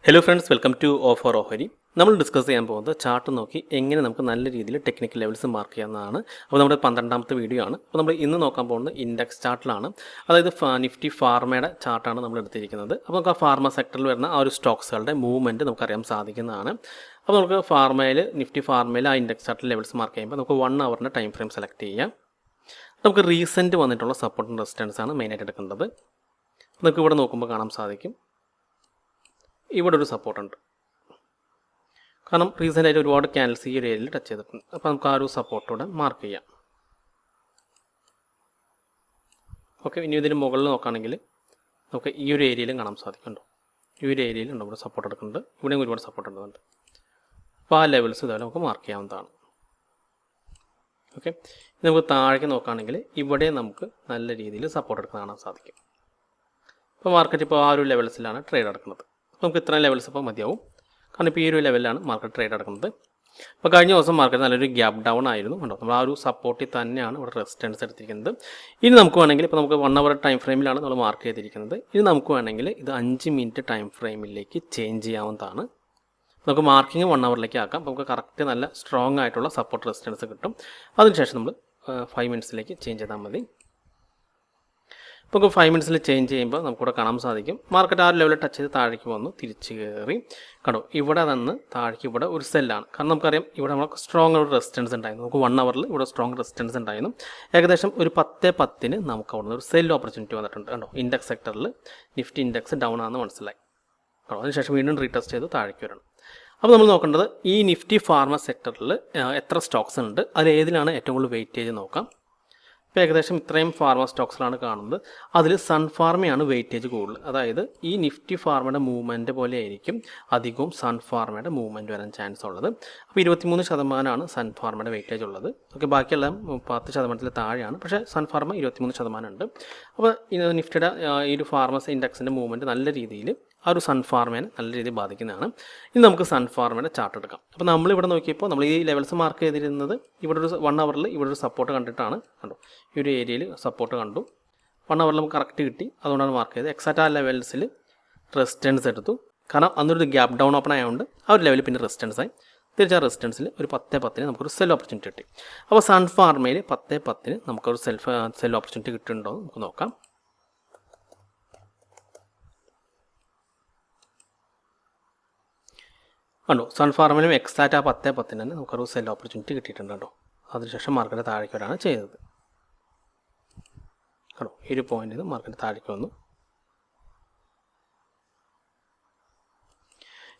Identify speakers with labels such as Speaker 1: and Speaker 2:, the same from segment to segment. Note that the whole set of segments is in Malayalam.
Speaker 1: Hello friends, welcome to offer ഓഹരി. നമ്മൾ ഡിസ്കസ് ചെയ്യാൻ പോകുന്നത് ചാർട്ട് നോക്കി എങ്ങനെ നമുക്ക് നല്ല രീതിയിൽ ടെക്നിക്കൽ ലെവൽസ് മാർക്ക് ചെയ്യാവുന്നതാണ്. അപ്പോൾ നമ്മുടെ 12ാമത്തെ വീഡിയോ ആണ്. അപ്പോൾ നമ്മൾ ഇന്ന് നോക്കാൻ പോകുന്നത് ഇൻഡെക്സ് ചാർട്ടിലാണ്. അതായത് നിഫ്റ്റി ഫാർമയുടെ ചാർട്ടാണ് നമ്മൾ എടുത്തിരിക്കുന്നത്. അപ്പോൾ നമുക്ക് ആ ഫാർമ സെക്ടറിൽ വരുന്ന ആ ഒരു സ്റ്റോക്സുകളുടെ മൂവ്മെൻറ്റ് നമുക്കറിയാൻ സാധിക്കുന്നതാണ്. അപ്പോൾ നമുക്ക് നിഫ്റ്റി ഫാർമയിൽ ആ ഇൻഡെക്സ് ചാർട്ടിൽ ലെവൽസ് മാർക്ക് ചെയ്യുമ്പോൾ നമുക്ക് 1 ഹവറിൻ്റെ ടൈം ഫ്രെയിം സെലക്ട് ചെയ്യാം. നമുക്ക് റീസെൻറ്റ് വന്നിട്ടുള്ള സപ്പോർട്ട് ആൻഡ് റെസിസ്റ്റൻസ് ആണ് മെയിനായിട്ട് എടുക്കേണ്ടത്. നമുക്ക് ഇവിടെ നോക്കുമ്പോൾ കാണാൻ സാധിക്കും, ഇവിടെ ഒരു സപ്പോർട്ടുണ്ട്. കാരണം റീസെൻ്റായിട്ട് ഒരുപാട് ക്യാൻഡിൽസ് ഈ ഒരു ഏരിയയിൽ ടച്ച് ചെയ്തിട്ടുണ്ട്. അപ്പോൾ നമുക്ക് ആ ഒരു സപ്പോർട്ടോടെ മാർക്ക് ചെയ്യാം. ഓക്കെ, ഇനി ഇതിന് മുകളിൽ നോക്കുകയാണെങ്കിൽ നമുക്ക് ഈ ഒരു ഏരിയയിലും കാണാൻ സാധിക്കുന്നുണ്ടോ, ഈ ഒരു ഏരിയയിലുണ്ടോ ഇവിടെ സപ്പോർട്ട് എടുക്കുന്നുണ്ട്, ഇവിടെയും ഒരുപാട് സപ്പോർട്ട് എടുക്കുന്നുണ്ട്. അപ്പോൾ ആ ലെവൽസ് ഇതുപോലെ നമുക്ക് മാർക്ക് ചെയ്യാവുന്നതാണ്. ഓക്കെ, നമുക്ക് താഴേക്ക് നോക്കുകയാണെങ്കിൽ ഇവിടെ നമുക്ക് നല്ല രീതിയിൽ സപ്പോർട്ട് എടുക്കാൻ കാണാൻ സാധിക്കും. അപ്പോൾ മാർക്കറ്റ് ഇപ്പോൾ ആ ഒരു ലെവൽസിലാണ് ട്രേഡ് നടക്കുന്നത്. നമുക്ക് ഇത്രയും ലെവൽസ് ഇപ്പോൾ മതിയാവും, കാരണം ഇപ്പോൾ ഈ ഒരു ലെവലിലാണ് മാർക്കറ്റ് ട്രേഡ് നടക്കുന്നത്. അപ്പോൾ കഴിഞ്ഞ ദിവസം മാർക്കറ്റ് നല്ലൊരു ഗ്യാപ്പ് ഡൗൺ ആയിരുന്നു കണ്ടോ. നമ്മൾ ആ ഒരു സപ്പോർട്ടിൽ തന്നെയാണ് ഇവിടെ റെസിസ്റ്റൻസ് എടുത്തിരിക്കുന്നത്. ഇനി നമുക്ക് വേണമെങ്കിൽ ഇപ്പോൾ നമുക്ക് 1 അവർ ടൈം ഫ്രെയിമിലാണ് നമ്മൾ മാർക്ക് ചെയ്തിരിക്കുന്നത്. ഇനി നമുക്ക് വേണമെങ്കിൽ ഇത് 5 മിനിറ്റ് ടൈം ഫ്രെയിമിലേക്ക് ചേഞ്ച് ചെയ്യാവുന്നതാണ്. നമുക്ക് മാർക്കിങ് 1 അവറിലേക്ക് ആക്കാം. നമുക്ക് കറക്റ്റ് നല്ല സ്ട്രോങ് ആയിട്ടുള്ള സപ്പോർട്ട് റെസിസ്റ്റൻസ് കിട്ടും. അതിനുശേഷം നമ്മൾ 5 മിനിറ്റ്സിലേക്ക് ചേഞ്ച് ചെയ്താൽ മതി. നമുക്ക് 5 മിനിറ്റ്സിൽ ചേഞ്ച് ചെയ്യുമ്പോൾ നമുക്കിവിടെ കാണാൻ സാധിക്കും മാർക്കറ്റ് ആ ലെവലിൽ ടച്ച് ചെയ്ത് താഴേക്ക് വന്നു, തിരിച്ച് കയറി കണ്ടോ. ഇവിടെ നിന്ന് താഴേക്ക് ഇവിടെ ഒരു സെല്ലാണ്. കാരണം നമുക്കറിയാം ഇവിടെ നമുക്ക് സ്ട്രോങ് ഒരു റെസിസ്റ്റൻസ് ഉണ്ടായിരുന്നു. നമുക്ക് 1 അവറിൽ ഇവിടെ സ്ട്രോങ് റെസിസ്റ്റൻസ് ഉണ്ടായിരുന്നു. ഏകദേശം ഒരു 10:10 നമുക്ക് അവിടെ നിന്ന് ഒരു സെൽ ഓപ്പർച്യൂണിറ്റി വന്നിട്ടുണ്ട് കണ്ടോ. ഇൻഡെക്സ് സെക്ടറിൽ നിഫ്റ്റി ഇൻഡെക്സ് ഡൗൺ ആണെന്ന് മനസ്സിലായി കണ്ടോ. അതിനുശേഷം വീണ്ടും റീടെസ്റ്റ് ചെയ്ത് താഴേക്ക് വരണം. അപ്പോൾ നമ്മൾ നോക്കേണ്ടത് ഈ നിഫ്റ്റി ഫാർമ സെക്ടറിൽ എത്ര സ്റ്റോക്സ് ഉണ്ട്, അതിൽ ഏതിലാണ് ഏറ്റവും കൂടുതൽ വെയിറ്റേജ് നോക്കാം. ഇപ്പോൾ ഏകദേശം ഇത്രയും ഫാർമ സ്റ്റോക്സിലാണ് കാണുന്നത്. അതിൽ സൺഫാർമയാണ് വെയിറ്റേജ് കൂടുതൽ. അതായത് ഈ നിഫ്റ്റി ഫാർമയുടെ മൂവ്മെൻറ്റ് പോലെ ആയിരിക്കും അധികവും സൺഫാർമയുടെ മൂവ്മെൻറ്റ് വരാൻ ചാൻസ് ഉള്ളത്. അപ്പോൾ 23% സൺഫാർമയുടെ വെയിറ്റേജ് ഉള്ളത്. ഓക്കെ, ബാക്കിയെല്ലാം 10% താഴെയാണ്. പക്ഷേ സൺഫാർമ 23% ഉണ്ട്. അപ്പോൾ നിഫ്റ്റിയുടെ ഈ ഒരു ഫാർമസ് ഇൻഡെക്സിൻ്റെ മൂവ്മെൻറ്റ് നല്ല രീതിയിൽ ആ ഒരു സൺഫാർമേനെ നല്ല രീതിയിൽ ബാധിക്കുന്നതാണ്. ഇനി നമുക്ക് സൺഫാർമയുടെ ചാർട്ട് എടുക്കാം. അപ്പോൾ നമ്മളിവിടെ നോക്കിയപ്പോൾ നമ്മൾ ഈ ലെവൽസ് മാർക്ക് ചെയ്തിരുന്നത് ഇവിടെ ഒരു 1 അവറിൽ ഇവിടെ ഒരു സപ്പോർട്ട് കണ്ടിട്ടാണ് കണ്ടു. ഈ ഒരു ഏരിയയിൽ സപ്പോർട്ട് കണ്ടു. 1 അവറിൽ നമുക്ക് കറക്റ്റ് കിട്ടി, അതുകൊണ്ടാണ് മാർക്ക് ചെയ്തത്. എക്സാക്റ്റ് ആ ലെവൽസിൽ റെസിസ്റ്റൻസ് എടുത്തു. കാരണം അന്നൊരു ഗ്യാപ്പ് ഡൗൺ ഓപ്പൺ ആയതുകൊണ്ട് ആ ഒരു ലെവലിൽ പിന്നെ റെസിസ്റ്റൻസ് ആയി. തിരിച്ച് ആ റെസിസ്റ്റൻസിൽ ഒരു 10:10 നമുക്കൊരു സെൽ ഓപ്പർച്യൂണിറ്റി കിട്ടി. അപ്പോൾ സൺഫാർമയിൽ 10:10 നമുക്കൊരു സെൽ ഓപ്പർച്യൂണിറ്റി കിട്ടുന്നുണ്ടോ എന്ന് നമുക്ക് നോക്കാം. കണ്ടോ, സൺഫാർമിലും എക്സാക്റ്റ് ആ 10:10 തന്നെ നമുക്കൊരു സെൽ ഓപ്പർച്യൂണിറ്റി കിട്ടിയിട്ടുണ്ട് കേട്ടോ. അതിനുശേഷം മാർക്കറ്റ് താഴേക്ക് വരാണ് ചെയ്തത് കണ്ടോ. ഈ ഒരു പോയിന്റിൽ നിന്ന് മാർക്കറ്റ് താഴേക്ക് വന്നു.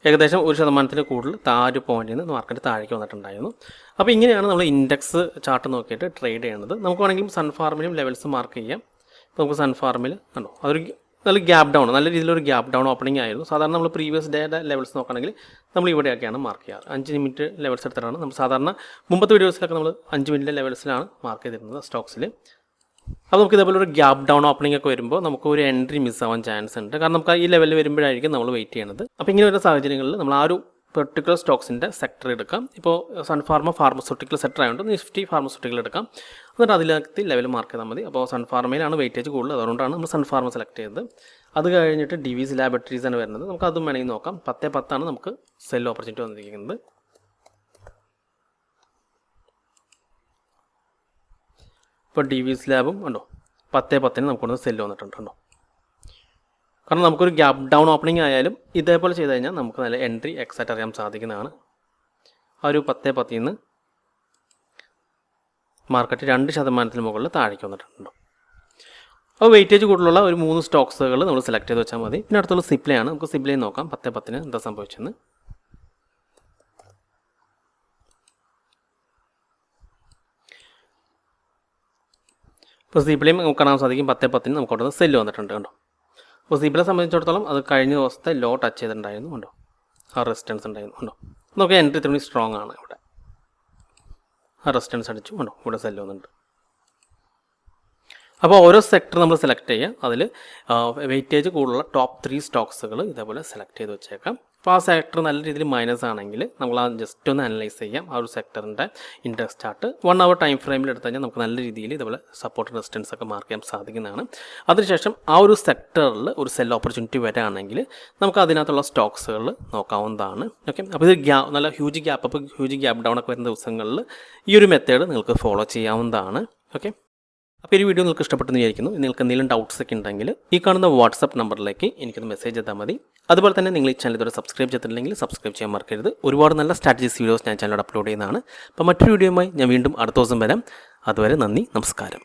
Speaker 1: ഏകദേശം 1% കൂടുതൽ ഒരു പോയിന്റിൽ നിന്ന് മാർക്കറ്റ് താഴേക്ക് വന്നിട്ടുണ്ടായിരുന്നു. അപ്പോൾ ഇങ്ങനെയാണ് നമ്മൾ ഇൻഡെക്സ് ചാർട്ട് നോക്കിയിട്ട് ട്രേഡ് ചെയ്യുന്നത്. നമുക്ക് വേണമെങ്കിലും സൺഫാർമിലും ലെവൽസ് മാർക്ക് ചെയ്യാം. ഇപ്പോൾ നമുക്ക് സൺഫാർമിൽ കണ്ടോ അതൊരു നല്ല ഗ്യാപ്പ് ഡൗൺ, നല്ല രീതിയിലൊരു ഗ്യാപ്പ് ഡൗൺ ഓപ്പണിംഗ് ആയിരുന്നു. സാധാരണ നമ്മൾ പ്രീവിയസ് ഡേയുടെ ലെവൽസ് നോക്കുകയാണെങ്കിൽ നമ്മൾ ഇവിടെയൊക്കെയാണ് മാർക്ക് ചെയ്യാറ്. 5 മിനിറ്റ് ലെവൽസ് എടുത്തിട്ടാണ് നമ്മൾ സാധാരണ മുമ്പത്തെ വീഡിയോസിലൊക്കെ നമ്മൾ 5 മിനിറ്റ് ലെവൽസിലാണ് മാർക്ക് ചെയ്തിരുന്നത് സ്റ്റോക്സിൽ. അപ്പോൾ നമുക്ക് ഇതേപോലെ ഒരു ഗ്യാപ്പ് ഡൗൺ ഓപ്പണിംഗ് ഒക്കെ വരുമ്പോൾ നമുക്ക് ഒരു എൻട്രി മിസ് ആവാൻ ചാൻസ് ഉണ്ട്. കാരണം നമുക്ക് ഈ ലെവലിൽ വരുമ്പോഴായിരിക്കും നമ്മൾ വെയിറ്റ് ചെയ്യുന്നത്. അപ്പോൾ ഇങ്ങനെ വരുന്ന സാഹചര്യങ്ങളിൽ നമ്മൾ ആ ഒരു പെർട്ടിക്കുലർ സ്റ്റോക്സിൻ്റെ സെക്ടർ എടുക്കാം. ഇപ്പോൾ സൺഫാർമ ഫാർമസ്യൂട്ടിക്കൽ സെക്ടർ ആയതുകൊണ്ട് നിഫ്റ്റി ഫാർമസ്യൂട്ടിക്കൽ എടുക്കാം. എന്നിട്ട് അതിലേക്ക് ലെവൽ മാർക്ക് ചെയ്താൽ മതി. അപ്പോൾ സൺഫാർമയിലാണ് വെയിറ്റേജ് കൂടുതൽ, അതുകൊണ്ടാണ് നമ്മൾ സൺഫാർമ സെലക്ട് ചെയ്തത്. അത് കഴിഞ്ഞിട്ട് ഡിവിസ് ലാബറട്ടറീസ് ആണ് വരുന്നത്. നമുക്ക് അതും വേണമെങ്കിൽ നോക്കാം. 10:10 നമുക്ക് സെൽ ഓപ്പർച്യൂണിറ്റി വന്നിരിക്കുന്നത്. ഇപ്പോൾ ഡിവിസ് ലാബും ഉണ്ടോ 10:10 നമുക്കൊന്ന് സെല്ല് വന്നിട്ടുണ്ട് കണ്ടോ. കാരണം നമുക്കൊരു ഗ്യാപ്പ് ഡൗൺ ഓപ്പണിംഗ് ആയാലും ഇതേപോലെ ചെയ്ത് കഴിഞ്ഞാൽ നമുക്ക് നല്ല എൻട്രി എക്സാക്റ്റ് അറിയാൻ സാധിക്കുന്നതാണ്. ആ ഒരു 10:10 മാർക്കറ്റ് 2% മുകളിൽ താഴേക്ക് വന്നിട്ടുണ്ടോ. അപ്പോൾ വെയിറ്റേജ് കൂടുതലുള്ള ഒരു 3 സ്റ്റോക്സുകൾ നമ്മൾ സെലക്ട് ചെയ്ത് വെച്ചാൽ മതി. പിന്നെ അടുത്തുള്ള സിപ്ലയാണ്. നമുക്ക് സിപ്ലയിൽ നോക്കാം 10:10 എന്താ സംഭവിച്ചെന്ന്. ഇപ്പോൾ സിപ്ലയും നമുക്ക് കാണാൻ സാധിക്കും 10:10 നമുക്ക് അവിടെ നിന്ന് സെല്ല് വന്നിട്ടുണ്ട് കണ്ടോ. അപ്പോൾ സിപ്ലയെ സംബന്ധിച്ചിടത്തോളം അത് കഴിഞ്ഞ ദിവസത്തെ ലോ ടച്ച് ചെയ്തിട്ടുണ്ടായിരുന്നു കണ്ടോ, ആ റെസിസ്റ്റൻസ് ഉണ്ടായിരുന്നു കണ്ടോ. നമുക്ക് എൻട്രി ഇത്രയും സ്ട്രോങ് ആണ്. ഇവിടെ ആ റെസിസ്റ്റൻസ് അടിച്ചു കണ്ടോ, ഇവിടെ സെല്ല് വന്നിട്ടുണ്ട്. അപ്പോൾ ഓരോ സെക്ടർ നമ്മൾ സെലക്ട് ചെയ്യുക. അതിൽ വെയിറ്റേജ് കൂടുതലുള്ള ടോപ്പ് 3 സ്റ്റോക്സുകൾ ഇതേപോലെ സെലക്ട് ചെയ്ത് വെച്ചേക്കാം. അപ്പോൾ ആ സെക്ടർ നല്ല രീതിയിൽ മൈനസ് ആണെങ്കിൽ നമ്മൾ ആ ജസ്റ്റ് ഒന്ന് അനലൈസ് ചെയ്യാം. ആ ഒരു സെക്ടറിൻ്റെ ഇൻഡെക്സ് ചാർട്ട് 1 hour ടൈം ഫ്രെയിമിൽ എടുത്തു കഴിഞ്ഞാൽ നമുക്ക് നല്ല രീതിയിൽ ഇതുപോലെ സപ്പോർട്ട് റെസിസ്റ്റൻസ് ഒക്കെ മാർക്ക് ചെയ്യാൻ സാധിക്കുന്നതാണ്. അതിനുശേഷം ആ ഒരു സെക്ടറിൽ ഒരു സെൽ ഓപ്പർച്യൂണിറ്റി വരികയാണെങ്കിൽ നമുക്ക് അതിനകത്തുള്ള സ്റ്റോക്സുകൾ നോക്കാവുന്നതാണ്. ഓക്കെ, അപ്പോൾ ഇത് നല്ല ഹ്യൂജ് ഗ്യാപ്പ് ഡൗൺ ഒക്കെ വരുന്ന ദിവസങ്ങളിൽ ഈ ഒരു മെത്തേഡ് നിങ്ങൾക്ക് ഫോളോ ചെയ്യാവുന്നതാണ്. ഓക്കെ, അപ്പോൾ ഈ വീഡിയോ നിങ്ങൾക്ക് ഇഷ്ടപ്പെട്ടെന്ന് വിചാരിക്കുന്നു. നിങ്ങൾക്ക് എന്തെങ്കിലും ഡൗട്ട്സ് ഒക്കെ ഉണ്ടെങ്കിൽ ഈ കാണുന്ന വാട്സപ്പ് നമ്പറിലേക്ക് എനിക്കൊന്ന് മെസ്സേജ് ചെയ്താൽ മതി. അതുപോലെ തന്നെ നിങ്ങൾ ഈ ചാനൽ ഇതുവരെ സബ്സ്ക്രൈബ് ചെയ്തിട്ടില്ലെങ്കിൽ സബ്സ്ക്രൈബ് ചെയ്യാൻ മറക്കരുത്. ഒരുപാട് നല്ല സ്ട്രാറ്റജീസ് വീഡിയോസ് ഞാൻ ചാനലിൽ അപ്ലോഡ് ചെയ്യുന്നതാണ്. അപ്പോൾ മറ്റൊരു വീഡിയോയുമായി ഞാൻ വീണ്ടും അടുത്ത ദിവസം വരാം. അതുവരെ നന്ദി, നമസ്കാരം.